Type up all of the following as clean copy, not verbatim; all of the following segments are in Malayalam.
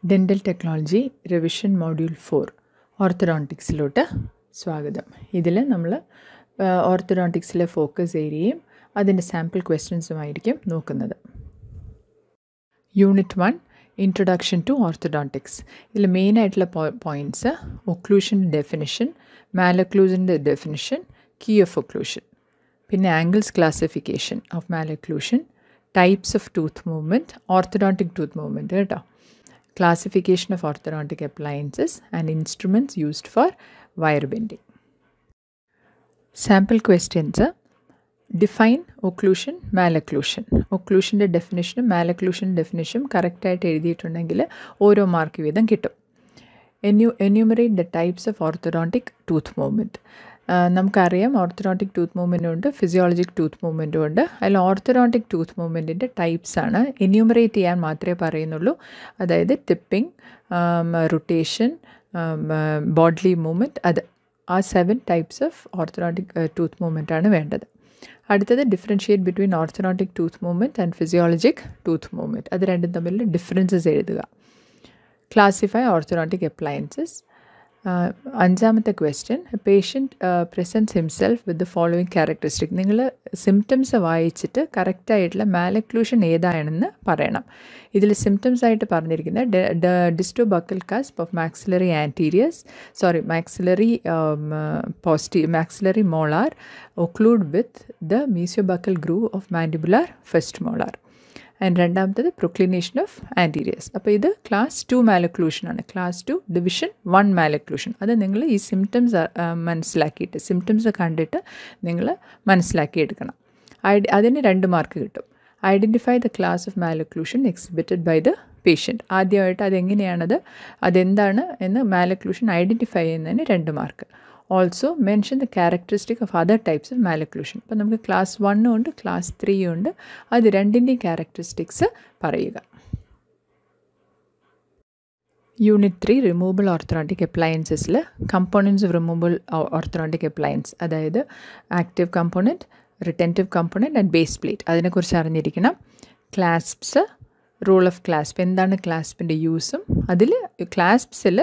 ഡെൻ്റൽ ടെക്നോളജി റിവിഷൻ മൊഡ്യൂൾ 4 ഓർത്തഡോണ്ടിക്സിലോട്ട് സ്വാഗതം. ഇതിൽ നമ്മൾ ഓർത്തഡോണ്ടിക്സിലെ ഫോക്കസ് ഏരിയയും അതിൻ്റെ സാമ്പിൾ ക്വസ്റ്റ്യൻസുമായിരിക്കും നോക്കുന്നത്. Unit 1 introduction to orthodontics. ഇതിൽ മെയിനായിട്ടുള്ള പോയിൻറ്റ്സ് ഒക്ലൂഷൻ്റെ ഡെഫിനിഷൻ, മാലൊക്ലൂഷൻ്റെ ഡെഫിനിഷൻ, കീ ഓഫ് ഒക്ലൂഷൻ, പിന്നെ Angle's classification of malocclusion, types of tooth movement, orthodontic tooth movement കേട്ടോ, classification of orthodontic appliances and instruments used for wire bending. Sample questions: define occlusion, malocclusion. Occlusionൻ്റെ ഡെഫിനിഷനും മാലൊക്ലൂഷൻ ഡെഫിനിഷനും കറക്റ്റായിട്ട് എഴുതിയിട്ടുണ്ടെങ്കിൽ ഓരോ മാർക്ക് വീതം കിട്ടും. Enumerate the types of orthodontic tooth movement. നമുക്കറിയാം ഓർത്തഡോണ്ടിക് ടൂത്ത് മൂവ്മെൻറ്റും ഉണ്ട്, ഫിസിയോളജിക് ടൂത്ത് മൂവ്മെൻറ്റും ഉണ്ട്. അതിൽ ഓർത്തഡോണ്ടിക് ടൂത്ത് മൂവ്മെൻറ്റിൻ്റെ ടൈപ്സാണ് എന്യൂമറേറ്റ് ചെയ്യാൻ മാത്രമേ പറയുന്നുള്ളൂ. അതായത് ടിപ്പിംഗ്, റൊട്ടേഷൻ, ബോഡ്ലി മൂവ്മെൻറ്റ്, അത് ആ 7 ടൈപ്സ് ഓഫ് ഓർത്തഡോണ്ടിക് ടൂത്ത് മൂവ്മെൻറ്റാണ് വേണ്ടത്. അടുത്തത് differentiate between orthodontic tooth movement and physiologic tooth movement, അത് രണ്ടും തമ്മിൽ ഡിഫറൻസസ് എഴുതുക. Classify orthodontic appliances. അഞ്ചാമത്തെ question, patient presents himself with the following characteristic. നിങ്ങൾ സിംറ്റംസ് വായിച്ചിട്ട് കറക്റ്റായിട്ടുള്ള മാലൊക്ലൂഷൻ ഏതാണെന്ന് പറയണം. ഇതിൽ സിംറ്റംസ് ആയിട്ട് പറഞ്ഞിരിക്കുന്നത് distobuccal cusp of maxillary anteriors maxillary molar occlude with the mesiobuccal groove of mandibular first molar. And രണ്ടാമത്തത് പ്രൊക്ലിനേഷൻ ഓഫ് ആൻറ്റീരിയസ്. അപ്പോൾ ഇത് ക്ലാസ് 2 മാലൊക്ലൂഷനാണ്. Class 2 division 1 malocclusion. അത് നിങ്ങൾ ഈ സിംറ്റംസ് മനസ്സിലാക്കിയിട്ട്, സിംറ്റംസ് കണ്ടിട്ട് നിങ്ങൾ മനസ്സിലാക്കിയെടുക്കണം. അതിന് 2 മാർക്ക് കിട്ടും. Identify the class of malocclusion exhibited by the patient. ആദ്യമായിട്ട് അതെന്താണ് എന്ന് മാലൊക്ലൂഷൻ ഐഡൻറ്റിഫൈ ചെയ്യുന്നതിന് 2 mark. Also mention the characteristic of other types of malocclusion. അപ്പോൾ നമുക്ക് ക്ലാസ് 1 ഉണ്ട്, ക്ലാസ് 3 ഉണ്ട്. അത് രണ്ടിൻ്റെയും ക്യാരക്ടറിസ്റ്റിക്സ് പറയുക. യൂണിറ്റ് 3 റിമൂവബിൾ ഓർത്തഡോണ്ടിക് അപ്ലയൻസസിൽ components of removable orthodontic appliance, അതായത് active component, retentive component and base plate, അതിനെക്കുറിച്ച് അറിഞ്ഞിരിക്കണം. ക്ലാസ്പ്സ്, റൂൾ ഓഫ് ക്ലാസ്പ്, എന്താണ് ക്ലാസ്പിൻ്റെ യൂസും, അതിൽ ക്ലാസ്പ്സിൽ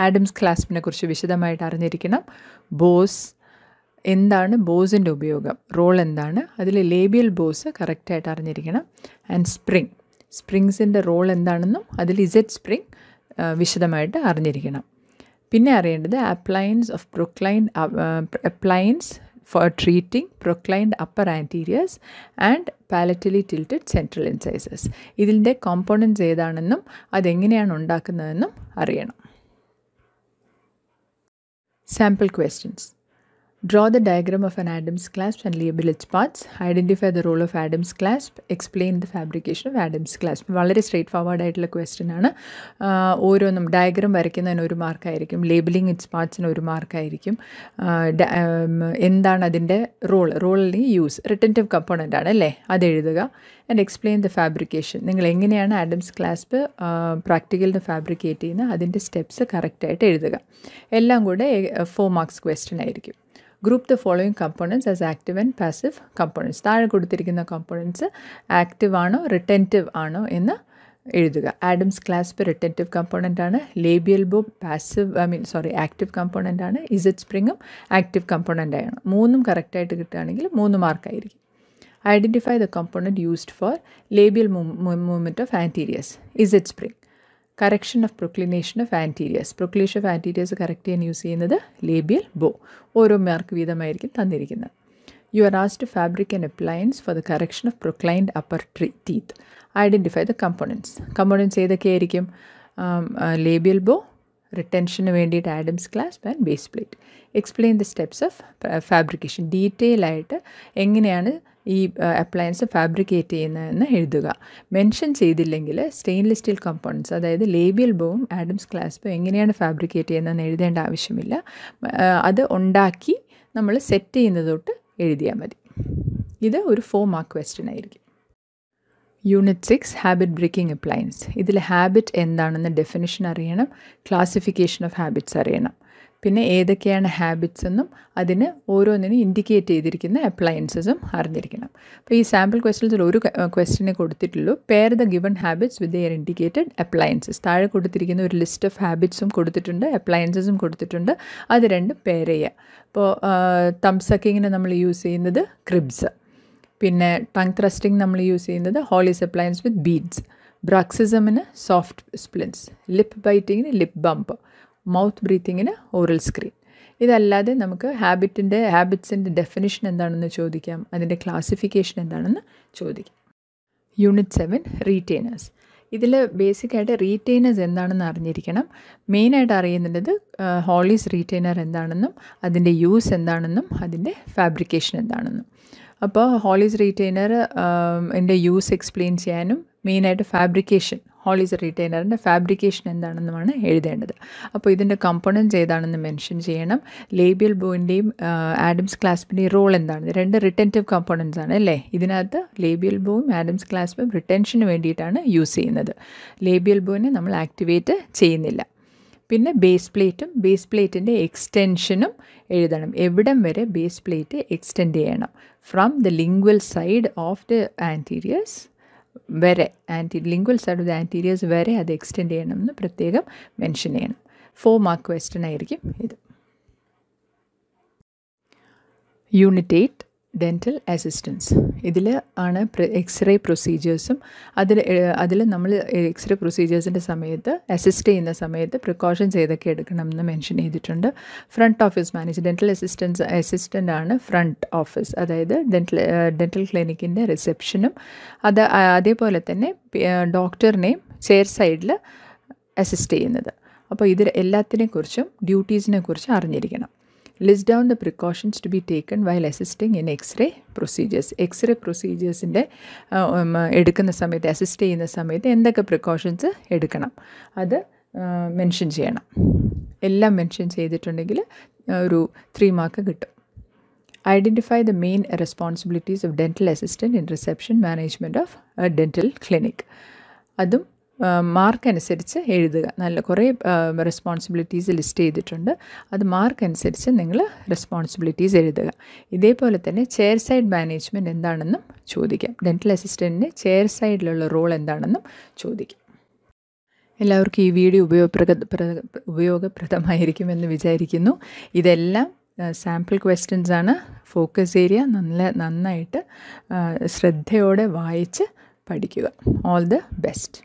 ആഡംസ് ക്ലാസ്പിനെ കുറിച്ച് വിശദമായിട്ട് അറിഞ്ഞിരിക്കണം. ബോസ്, എന്താണ് ബോസിൻ്റെ ഉപയോഗം, റോൾ എന്താണ്, അതിൽ ലേബിയൽ ബോസ് കറക്റ്റായിട്ട് അറിഞ്ഞിരിക്കണം. ആൻഡ് സ്പ്രിങ്സിൻ്റെ റോൾ എന്താണെന്നും അതിൽ ഇസെഡ് സ്പ്രിങ് വിശദമായിട്ട് അറിഞ്ഞിരിക്കണം. പിന്നെ അറിയേണ്ടത് appliance for treating proclined upper anteriors and palatally tilted central incisors. ഇതിൻ്റെ കോമ്പോണൻറ്റ്സ് ഏതാണെന്നും അതെങ്ങനെയാണ് ഉണ്ടാക്കുന്നതെന്നും അറിയണം. Sample questions. Draw the diagram of an Adams clasp and label its parts. Identify the role of Adams clasp. Explain the fabrication of Adams clasp. വളരെ സ്ട്രേറ്റ് ഫോർവേഡ് ആയിട്ടുള്ള ക്വസ്റ്റ്യൻ ആണ്. ഓരോന്നും ഡയഗ്രാം വരയ്ക്കുന്നതിന് 1 മാർക്കായിരിക്കും, ലേബിളിംഗ് ഇറ്റ്സ് പാർട്സിന് 1 മാർക്കായിരിക്കും. എന്താണ് അതിൻ്റെ റോളിന് യൂസ്, റിട്ടൻറ്റീവ് കമ്പോണൻ്റ് ആണ് അല്ലേ, അത് എഴുതുക. And explain the fabrication. നിങ്ങൾ എങ്ങനെയാണ് ആഡംസ് ക്ലാസ്പ് പ്രാക്ടിക്കലിന് ഫാബ്രിക്കേറ്റ് ചെയ്യുന്നത്, അതിൻ്റെ സ്റ്റെപ്സ് കറക്റ്റായിട്ട് എഴുതുക. എല്ലാം കൂടെ 4 മാർക്സ് ക്വസ്റ്റ്യൻ ആയിരിക്കും. Group the following components as active and passive components. താഴെ കൊടുത്തിരിക്കുന്ന കമ്പോണൻറ്റ്സ് ആക്റ്റീവ് ആണോ റിട്ടൻറ്റീവ് ആണോ എന്ന് എഴുതുക. ആഡംസ് ക്ലാസ്പ് റിട്ടൻറ്റീവ് കമ്പോണൻ്റ് ആണ്. ലേബിയൽ ബോ ആക്റ്റീവ് കമ്പോണൻ്റ് ആണ്. ഇസെഡ് സ്പ്രിങ്ങും ആക്റ്റീവ് കമ്പോണൻ്റ് ആണ്. 3ഉം കറക്റ്റായിട്ട് കിട്ടുകയാണെങ്കിൽ 3 മാർക്കായിരിക്കും. Identify the component used for labial movement of anteriors, Z spring. Correction of proclination of anteriors. Proclination of anteriors correct ചെയ്യാൻ യൂസ് ചെയ്യുന്നത് ലേബിയൽ ബോ. ഓരോ മാർക്ക് വീതമായിരിക്കും തന്നിരിക്കുന്നത്. You are asked to fabric an appliance for the correction of proclined upper teeth. Identify the components ഏതൊക്കെയായിരിക്കും? ലേബിയൽ ബോ, റിട്ടൻഷന് വേണ്ടിയിട്ട് Adams clasp and base plate. Explain the steps of fabrication. Detail ആയിട്ട് എങ്ങനെയാണ് ഈ അപ്ലയൻസ് ഫാബ്രിക്കേറ്റ് ചെയ്യുന്നതെന്ന് എഴുതുക. മെൻഷൻ ചെയ്തില്ലെങ്കിൽ സ്റ്റെയിൻലെസ് സ്റ്റീൽ കമ്പോണൻറ്റ്സ്, അതായത് ലേബിയൽ ബോവും ആഡംസ് ക്ലാസ്പും എങ്ങനെയാണ് ഫാബ്രിക്കേറ്റ് ചെയ്യുന്നതെന്ന് എഴുതേണ്ട ആവശ്യമില്ല. അത് ഉണ്ടാക്കി നമ്മൾ സെറ്റ് ചെയ്യുന്നത് തൊട്ട് എഴുതിയാൽ മതി. ഇത് ഒരു 4 മാർക്ക് ക്വസ്റ്റ്യൻ ആയിരിക്കും. Unit 6 habit breaking appliance. ഇതിൽ ഹാബിറ്റ് എന്താണെന്ന് ഡെഫിനിഷൻ അറിയണം, ക്ലാസിഫിക്കേഷൻ ഓഫ് ഹാബിറ്റ്സ് അറിയണം. പിന്നെ ഏതൊക്കെയാണ് ഹാബിറ്റ്സ് എന്നും അതിന് ഓരോന്നിനും ഇൻഡിക്കേറ്റ് ചെയ്തിരിക്കുന്ന അപ്ലയൻസസും അറിഞ്ഞിരിക്കണം. അപ്പോൾ ഈ സാമ്പിൾ ക്വസ്റ്റ്യൻസിൽ ഒരു ക്വസ്റ്റ്യനെ കൊടുത്തിട്ടുള്ളൂ. Pair the given habits with their indicated appliances. താഴെ കൊടുത്തിരിക്കുന്ന ഒരു ലിസ്റ്റ് ഓഫ് ഹാബിറ്റ്സും കൊടുത്തിട്ടുണ്ട്, അപ്ലയൻസസും കൊടുത്തിട്ടുണ്ട്. അത് രണ്ടും പെയർ ചെയ്യുക. ഇപ്പോൾ തംസക്കിങ്ങിന് നമ്മൾ യൂസ് ചെയ്യുന്നത് ക്രിബ്സ്, പിന്നെ ടങ് ത്രസ്റ്റിംഗ് നമ്മൾ യൂസ് ചെയ്യുന്നത് ഹോളീസ് അപ്ലയൻസ് വിത്ത് ബീഡ്സ്, ബ്രക്സിസമിന് സോഫ്റ്റ് സ്പ്ലിൻസ്, ലിപ്പ് ബൈറ്റിങ്ങിന് ലിപ്പ് ബംപ്, മൗത്ത് ബ്രീത്തിങ്ങിന് ഓറൽ സ്ക്രീൻ. ഇതല്ലാതെ നമുക്ക് ഹാബിറ്റ്സിൻ്റെ ഡെഫിനിഷൻ എന്താണെന്ന് ചോദിക്കാം, അതിൻ്റെ ക്ലാസിഫിക്കേഷൻ എന്താണെന്ന് ചോദിക്കാം. യൂണിറ്റ് 7 റീറ്റെയിനേഴ്സ്. ഇതിൽ ബേസിക്കായിട്ട് റീറ്റെയിനേഴ്സ് എന്താണെന്ന് അറിഞ്ഞിരിക്കണം. മെയിനായിട്ട് അറിയുന്നത് ഹോളീസ് റീറ്റെയിനർ എന്താണെന്നും അതിൻ്റെ യൂസ് എന്താണെന്നും അതിൻ്റെ ഫാബ്രിക്കേഷൻ എന്താണെന്നും. അപ്പോൾ ഹോളീസ് റീറ്റെയിനർ എൻ്റെ യൂസ് എക്സ്പ്ലെയിൻ ചെയ്യാനും മെയിനായിട്ട് ഫാബ്രിക്കേഷൻ, ഹോളീസ് റീറ്റെയിനറിൻ്റെ ഫാബ്രിക്കേഷൻ എന്താണെന്നുമാണ് എഴുതേണ്ടത്. അപ്പോൾ ഇതിൻ്റെ കമ്പോണൻറ്റ്സ് ഏതാണെന്ന് മെൻഷൻ ചെയ്യണം. ലേബിയൽ ബോയിൻ്റെയും ആഡംസ് ക്ലാസ്പിൻ്റെയും റോൾ എന്താണ്? 2 റിട്ടൻറ്റീവ് കമ്പോണൻറ്റ്സ് ആണ് അല്ലേ. ഇതിനകത്ത് ലേബിയൽ ബോയും ആഡംസ് ക്ലാസ്പും റിട്ടൻഷന് വേണ്ടിയിട്ടാണ് യൂസ് ചെയ്യുന്നത്. ലേബിയൽ ബോയിനെ നമ്മൾ ആക്ടിവേറ്റ് ചെയ്യുന്നില്ല. പിന്നെ ബേസ് പ്ലേറ്റിൻ്റെ എക്സ്റ്റെൻഷനും എഴുതണം. എവിടം വരെ ബേസ് പ്ലേറ്റ് എക്സ്റ്റെൻഡ് ചെയ്യണം? From the lingual side of the anteriors വരെ, lingual side of the anteriors വരെ അത് എക്സ്റ്റെൻഡ് ചെയ്യണമെന്ന് പ്രത്യേകം മെൻഷൻ ചെയ്യണം. 4 മാർക്ക് ക്വസ്റ്റ്യൻ ആയിരിക്കും ഇത്. Unit 8 dental assistance. ഇതിൽ ആണ് എക്സ്റേ പ്രൊസീജിയേഴ്സും അതിൽ നമ്മൾ എക്സ്റേ പ്രൊസീജിയേഴ്സിൻ്റെ സമയത്ത് അസിസ്റ്റ് ചെയ്യുന്ന സമയത്ത് പ്രിക്കോഷൻസ് ഏതൊക്കെ എടുക്കണമെന്ന് മെൻഷൻ ചെയ്തിട്ടുണ്ട്. Front office manager, dental assistant ആണ് ഫ്രണ്ട് ഓഫീസ്, അതായത് ഡെൻറ്റൽ ക്ലിനിക്കിൻ്റെ റിസപ്ഷനും അതേപോലെ തന്നെ ഡോക്ടറിനെയും ചെയർ സൈഡിൽ അസിസ്റ്റ് ചെയ്യുന്നത്. അപ്പോൾ ഇതിൽ എല്ലാത്തിനെക്കുറിച്ചും ഡ്യൂട്ടീസിനെ കുറിച്ചും അറിഞ്ഞിരിക്കണം. List down the precautions to be taken while assisting in x-ray procedures. X-ray പ്രൊസീജിയേഴ്സിൻ്റെ എടുക്കുന്ന സമയത്ത്, അസിസ്റ്റ് ചെയ്യുന്ന സമയത്ത് എന്തൊക്കെ പ്രിക്കോഷൻസ് എടുക്കണം അത് മെൻഷൻ ചെയ്യണം. എല്ലാം മെൻഷൻ ചെയ്തിട്ടുണ്ടെങ്കിൽ ഒരു 3 മാർക്ക് കിട്ടും. Identify the main responsibilities of dental assistant in reception management of dental clinic. അതും മാർക്ക് അനുസരിച്ച് എഴുതുക. നല്ല കുറേ റെസ്പോൺസിബിലിറ്റീസ് ലിസ്റ്റ് ചെയ്തിട്ടുണ്ട്. അത് മാർക്ക് അനുസരിച്ച് നിങ്ങൾ റെസ്പോൺസിബിലിറ്റീസ് എഴുതുക. ഇതേപോലെ തന്നെ ചെയർ സൈഡ് മാനേജ്മെൻറ്റ് എന്താണെന്നും ചോദിക്കാം. ഡെൻറ്റൽ അസിസ്റ്റൻറ്റിന് ചെയർ സൈഡിലുള്ള റോൾ എന്താണെന്നും ചോദിക്കാം. എല്ലാവർക്കും ഈ വീഡിയോ ഉപയോഗപ്രദമായിരിക്കുമെന്ന് വിചാരിക്കുന്നു. ഇതെല്ലാം സാമ്പിൾ ക്വസ്റ്റ്യൻസ് ആണ്. ഫോക്കസ് ഏരിയ നന്നായിട്ട് ശ്രദ്ധയോടെ വായിച്ച് പഠിക്കുക. All the best.